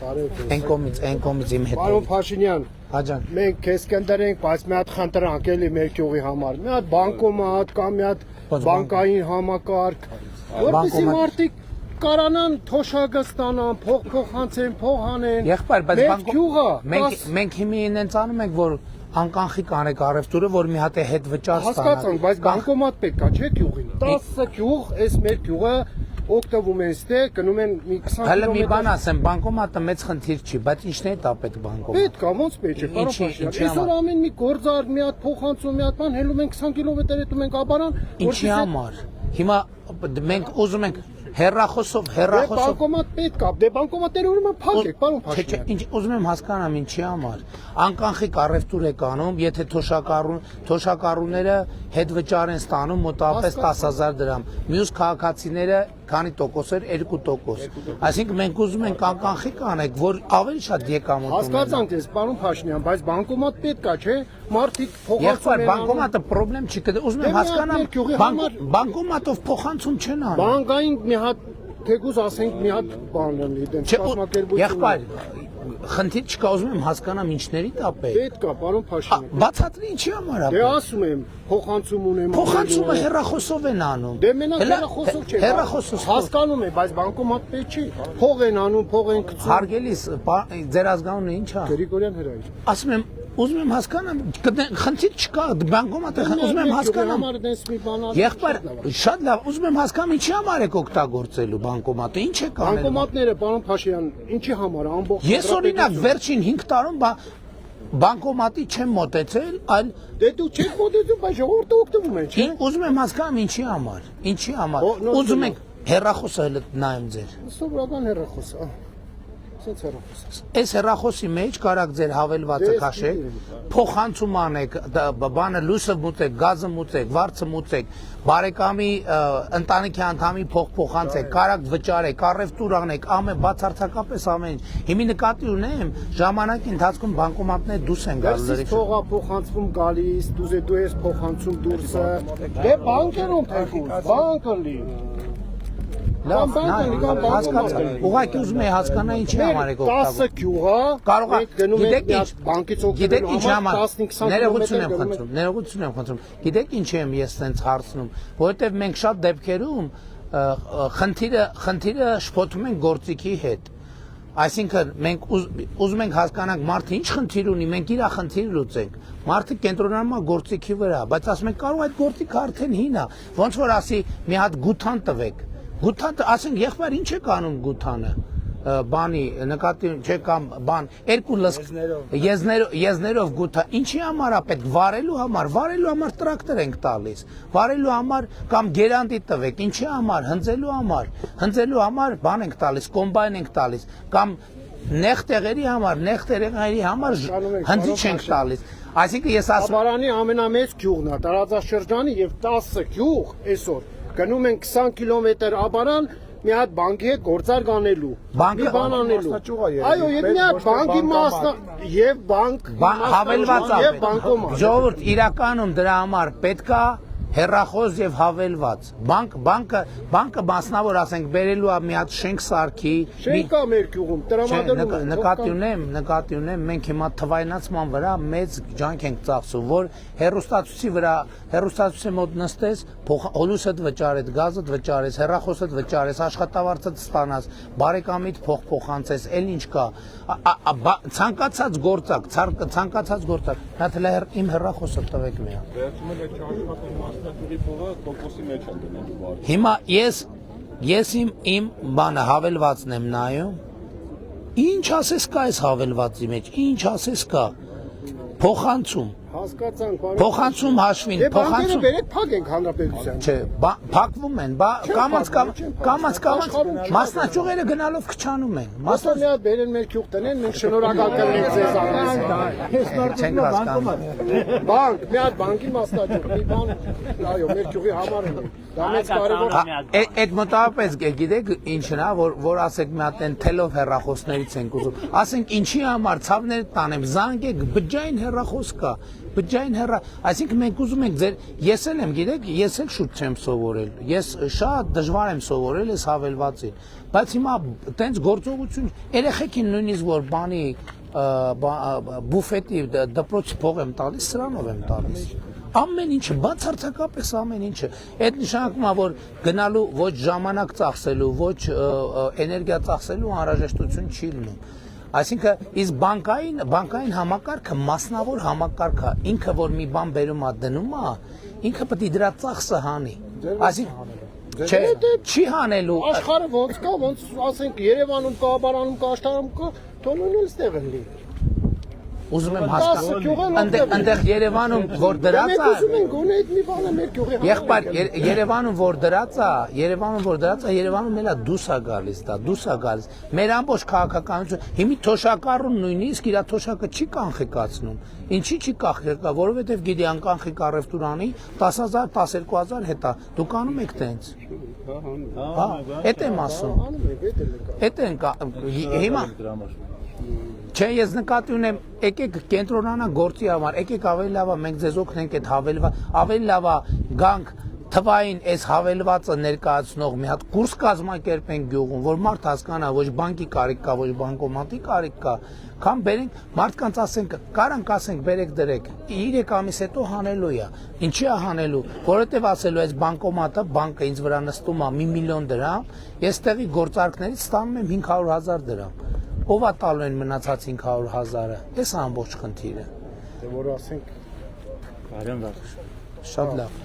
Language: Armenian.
Այն կողմից իմ հետ։ Պարոն Փաշինյան, Հաջան։ մենք քեզ կընտրենք, բայց մի հատ խնդրանք էլի մեր գյուղի համար։ Մի հատ բանկոմատ կամ մի հատ բանկային համակարգ, որպեսզի մարդիկ կարանան թոշակը ստանան, փող փոխանցեն, փող անեն։ Եղբայր, բայց Մեր գյուղը մենք հիմի ինձ անում ենք, որ անկանխիկ անեք առևտուրը, որ մի հատ է հետ վճար ստանա։ Հասկացանք, բայց բանկոմատ պետք է, չէ՞ գյուղին։ 10 գյուղ, այս մեր գյուղը օգտվում են ստե, գնում են մի 20 կիլոմետր։ Հələ մի բան ասեմ, բանկոմատը մեծ խնդիր չի, բայց ինչն է դա պետք բանկոմատ։ Պետք է, ոնց պետք է, պարոն Փաշինյան։ Այսօր ամեն մի գործար, մի հատ փոխանցում, մի հատ բան հելում են 20 կիլոմետր հետո մենք աբարան։ Ինչի համար։ Հիմա մենք ուզում ենք հերրախոսով բանկոմատ պետք է, դե բանկոմատները ուրեմն փակ եք, պարոն Փաշինյան։ Ինչ ուզում եմ հասկանամ ինչի համար։ Անկանխիկ առևտուր եք անում, եթե թոշակառուները հետ վճար են ստանում մոտավորապես 10,000 դրամ։ Մյուս քաղաքացիները քանի տոկոս էր 2%։ Այսինքն մենք ուզում ենք անկանխիկ անեք, որ ավելի շատ եկամուտ ունենան։ Հասկացանք ես, պարոն Փաշինյան, բայց բանկոմատ պետք է, չէ՞։ Մարդիկ փոխանցում են։ Բանկոմատը խնդրեմ չի, ուզում եմ հասկանամ, բանկոմատով փոխանցում չեն անում։ Բանկային մի հատ թեկուզ ասենք մի հատ բան լինի, դեն կազմակերպություն։ Եղբայր, խնդիր չկա, ուզում եմ հասկանամ ինչների դա պետք է, պարոն Փաշինյան։ Բացատրի ինչի համար է։ Դե ասում եմ, փոխանցում ունեմ։ Փոխանցումը հեռախոսով են անում։ Դե մենակ հեռախոսով չէ։ Հեռախոսով հասկանում եմ, բայց բանկոմատ պետք չի։ Փող են անում, փող են գցում։ Հարգելիս, ձեր ազգանունը ի՞նչ է։ Գրիգորյան Հրայր։ Ասում եմ, ուզում եմ հասկանամ, խնդիր չկա, բանկոմատը ուզում եմ հասկանամ։ Եղբայր, շատ լավ, ուզում եմ հասկանամ ինչի համար եք օգտագործելու բանկոմատը, ինչ եք անել։ Բանկոմատները, պարոն Փաշինյան, ինչի համար ամբողջ։ Ես օրինակ վերջին 5 տարում բանկոմատի չեմ մոտեցել, այլ դե դու չես մոտեցում, բայց ժողովուրդը օգտվում է, չէ՞։ Ուզում եմ հասկանամ ինչի համար։ Ինչի համար։ Ուզում եք հեռախոսը նայեմ ձեր։ Սովորական հեռախոսը։ Այս հեռախոսի մեջ կարակ ձեր հավելվածը քաշեք, փոխանցում անեք, բանը լույսը մուծեք, գազը մուծեք, վարձը մուծեք, բարեկամի ընտանիքի անդամի փող փոխանցեք, կարակ վճարեք, առևտուր անեք, ամեն բացարձակապես ամեն ինչ։ Հիմի նկատի ունեմ, ժամանակի ընթացքում բանկոմատները դուրս են գալու լրիվ։ Փողը փոխանցվում գալիս, դու ես փոխանցում դուրսը։ Դե բանկերում թեկուզ, բանկը լի։ Լավ, հասկացա։ Ուղղակի ուզում եմ հասկանալ ինչի համար եք օգտագործում։ 10 գյուղա կարող է, գիտեք ինչ, բանկից գիտեք օգտվելու ինչ համար, 15-20 ներողություն եմ խնդրում, ներողություն եմ խնդրում։ Գիտեք ինչ եմ ես տենց հարցնում, որովհետև մենք շատ դեպքերում խնդիրը շփոթում ենք գործիքի հետ։ Այսինքն մենք ուզում ենք հասկանանք մարդը ինչ խնդիր ունի, մենք իր խնդիրը լուծենք։ Մարդը կենտրոնանում է գործիքի վրա, բայց ասում ենք կարող այդ գործիքը արդեն հին է, ոնց որ ասի մի հատ գութան տվեք։ Գութանը, ասենք, եղբայր ինչ եք անում գութանը, բանի, նկատի չէ կամ բան, երկու եզներով գութա, ինչի համար է պետք, վարելու համար տրակտոր ենք տալիս, վարելու համար կամ գերանտի տվեք, ինչի համար, հնձելու համար բան ենք տալիս, կոմբայն ենք տալիս, կամ նեղ տեղերի համար հնձիչ ենք տալիս, այսինքն ես ասում Աբարանի ամենամեծ գյուղն է, տարածաշրջանի եւ 10 գյուղ այսօր գնում են 20 կիլոմետր աբարան մի հատ բանկի հետ գործարք անելու, մի բան անելու։ Այո, եւ մի հատ բանկի մասնա եւ բանկ հավելված եւ բանկոմատ։ Ժողովուրդ, իրականում դրա համար պետքա հեռախոս եւ հավելված։ Բանկը մասնավոր ասենք բերելու է մի հատ շենք սարքի։ Շենքա մեր գյուղում տրամադրում են։ Նկատի ունեմ, մենք հիմա թվայնացման վրա մեծ ջանք ենք ծախսում, որ հեռուստացույցի մոտ նստես, հոլուսդ վճարես, գազդ վճարես, հեռախոսդ վճարես, աշխատավարձդ ստանաս, բարեկամիդ փող փոխանցես, էլ ինչ կա։ Ցանկացած գործակ, նա իմ հեռախոսը տվեք մի հատ։ Հիմա ես իմ բանը հավելվածն եմ նայում, ինչ ասես կա այս հավելվածի մեջ, ինչ ասես կա, փոխանցում, փոխանցում հաշվին, փոխանցում, բերեք փակ ենք հանրապետության։ Չէ, փակվում են, կամաց, մասնաճյուղերը գնալով քչանում են, Մասը մի հատ բերեն մեր գյուղ տնեն, մենք շնորհակալ կլինենք ձեզ առանց։ Բանկ, մի հատ բանկի մասնաճյուղ, մի բան, այո, մեր գյուղի համար է։ Դա մեծ կարևոր։ Այդ մոտավորապես գիտեք ինչն է, որ ասեք մի հատ են թելով հեռախոսներից ենք ուզում։ Ասենք ինչի համար ցավները տանեմ, զանգեք, բջջային հեռախոս կա։ բջջային հեռա, այսինքն մենք ուզում ենք ձեր ես էլ եմ, գիտեք, ես էլ շուտ չեմ սովորել։ Ես շատ դժվար եմ սովորել այս հավելվածին, բայց հիմա տենց գործողություն երեխեքին նույնիսկ որ բանի բուֆետի դպրոցի փող եմ տալիս, սրանով եմ տալիս։ Ամեն ինչը, բացարձակապես ամեն ինչը։ Այդ նշանակում է, որ գնալու ոչ ժամանակ ծախսելու, ոչ էներգիա ծախսելու անհրաժեշտություն չի լինում։ Այսինքն, իսկ բանկային համակարգը մասնավոր համակարգ է, ինքը որ մի բան բերում է դնում է, ինքը պետք է դրա ծախսը հանի։ Այսինքն, չի հանելու։ Աշխարհը ոնց կա, ոնց ասենք Երևանում կա, Աբարանում կա, Աշտարանում կա, թողնուն էլ ստեղ են լինի։ Ուզում եմ հասկանալ, այնտեղ Երևանում որ դրած է, ուզում են գոնե այդ մի բանը մեր գյուղի եղբայր, Երևանում որ դրած է, Երևանում էլա դուրս է գալիս, դա դուրս է գալիս։ Մեր ամբողջ քաղաքականությունը, հիմի թոշակառուն նույնիսկ իր թոշակը չի կանխիկացնում։ Ինչի չի կանխիկա, որովհետև գիտի անկանխիկ առևտուրանի 10,000, 12,000 հետա։ Դուք անում եք տենց։ Հա, այդ եմ ասում։ Այդ են հիմա Չէ, ես նկատի ունեմ, եկեք կենտրոնանա գործի համար, եկեք ավելի լավ է մենք ձեզ օգնենք այդ ավելի լավ է գանք թվային այս հավելվածը ներկայացնող մի հատ կուրս կազմակերպենք գյուղում, որ մարդ հասկանա, ոչ բանկի կարիք կա, ոչ բանկոմատի կարիք կա, կամ բերենք մարդկանց ասենք, կարանք ասենք բերեք դրեք, 3 ամիս հետո հանելու է, ինչի է հանելու, որովհետև ասելու այս բանկոմատը, բանկը ինձ վրա նստում է 1 միլիոն դրամ, ես տեղի գործարքներից ստանում եմ 500,000 դրամ։ Ով է տալու են մնացած 500,000-ը, ես ամբողջ խնդիրը։ Դե որ ասենք շատ լավ։